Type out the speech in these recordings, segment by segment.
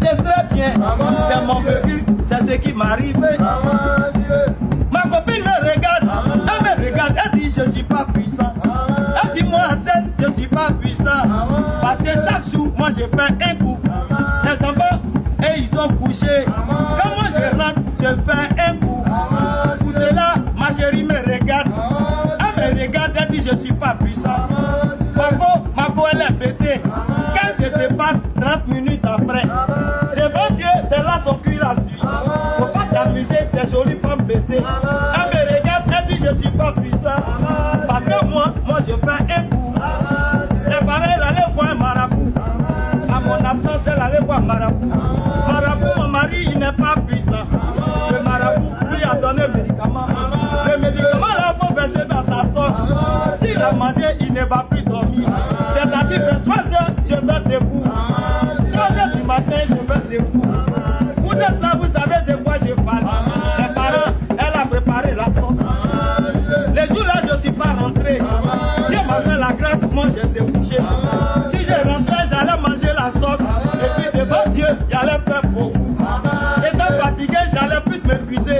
sais très bien, c'est mon vécu, c'est ce qui m'arrive. Ma copine me regarde, elle me regarde, elle dit je suis pas puissant. Elle dit moi Hassan, je suis pas puissant. Parce que chaque jour, moi je fais un coup. Les enfants, et ils ont couché. Quand moi je rentre, je fais un coup. Pour cela, ma chérie me regarde. Elle me regarde, elle dit je suis pas puissant. Marco, elle est pétée. Quand je te passe 30 minutes après, devant Dieu, c'est là son cul la suit. Faut pas t'amuser, ces jolies femmes pétées. Elle me regarde, elle dit je suis pas puissant. Parce que moi je fais un coup. Les parents, elle allait voir un marabout. À mon absence, elle allait voir un marabout. Marabout, mon mari, il n'est pas puissant. Le marabout lui a donné le médicament. Le médicament là, faut verser dans sa sauce. S'il a mangé, il ne va plus dormir. C'est-à-dire 23h, je vais debout. 3h du matin, je vais debout. Vous êtes là, vous savez de quoi je parle. Les parents, elle a préparé la sauce. Les jours là, je ne suis pas rentré. Dieu m'a fait la grâce, moi j'ai débouché. Si je rentrais, j'allais manger la sauce. Et puis devant Dieu, j'allais faire beaucoup. Étant fatigué, j'allais plus m'épuiser.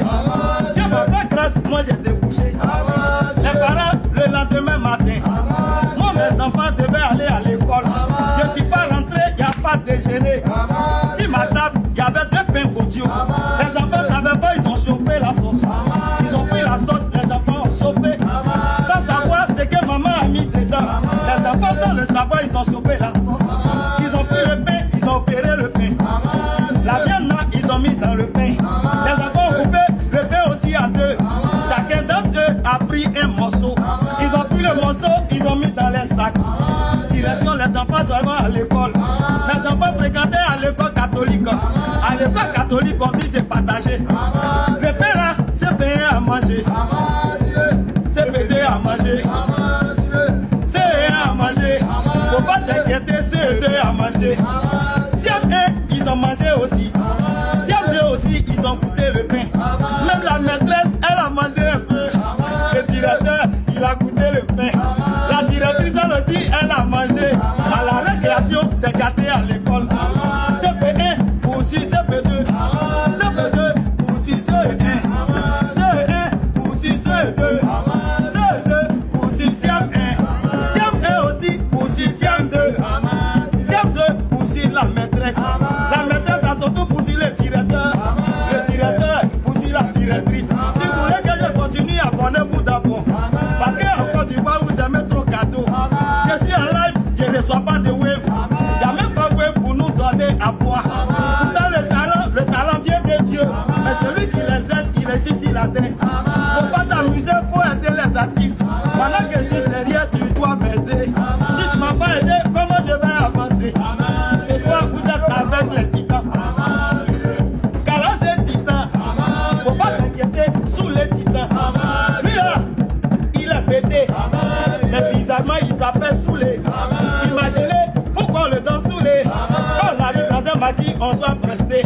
Dieu m'a fait grâce, moi j'ai débouché. Les parents, le lendemain matin, moi mes enfants devaient aller à l'école. Je ne suis pas rentré, il n'y a pas de déjeuner. Si ma table, il y avait 2 pains Godio. Les enfants ne savaient pas, ils ont chauffé la sauce. Ils ont pris la sauce, les enfants ont chauffé. Sans savoir ce que maman a mis dedans. Les enfants sans le savoir, ils ont chauffé la sauce. Ils ont pris le pain, ils ont opéré le pain. La viande là, ils ont mis dans le pain. Les enfants ont coupé le pain aussi à 2. Chacun d'entre eux a pris un morceau. Ils ont pris le morceau, ils ont mis dans les sacs. Direction, les enfants seront à l'école. Les enfants fréquentaient à l'école catholique. À l'école catholique, on dit de partager. Le pain là, c'est pain à manger. C'est pédé à manger. C'est à manger. Faut pas t'inquiéter, c'est 2 à manger. Siam 1, ils ont mangé aussi. Siam 2 aussi, ils ont goûté le pain. Même la maîtresse, elle a mangé un peu. Le directeur, il a goûté le pain. La directrice, elle aussi, elle a mangé. À la récréation, c'est gâté à l'école. CP1 pour 6, CP2. CP2 pour 6, CE1. CE1 pour 6, CE2. CE2 pour 6, Siam 1. Siam 1 aussi pour 6, Siam 2. Siam 2 pour 6, la maîtresse. La maîtresse a tout pour 6, le directeur. Le directeur pour 6, la directrice. Si vous voulez que je continue, abonnez-vous d'abord. Parce qu'en Côte d'Ivoire, vous aimez trop cadeau. Je suis en live, je ne reçois pas de wave. Il n'y a même pas de wave pour nous donner à boire. Pourtant, le talent vient de Dieu. Mais celui qui l'exerce, il réussit sur la terre. Faut pas t'amuser pour aider les artistes. Pendant que je suis derrière, tu dois m'aider. Si tu ne m'as pas aidé, comment je vais avancer? Ce soir, vous êtes avec les titans. Car c'est titan. Faut pas t'inquiéter sous les titans. Lui là, il est pété. Mais bizarrement, il s'appelle Soulé. Imaginez pourquoi on le donne Soulé. Quand on arrive dans un maquis, on doit prester.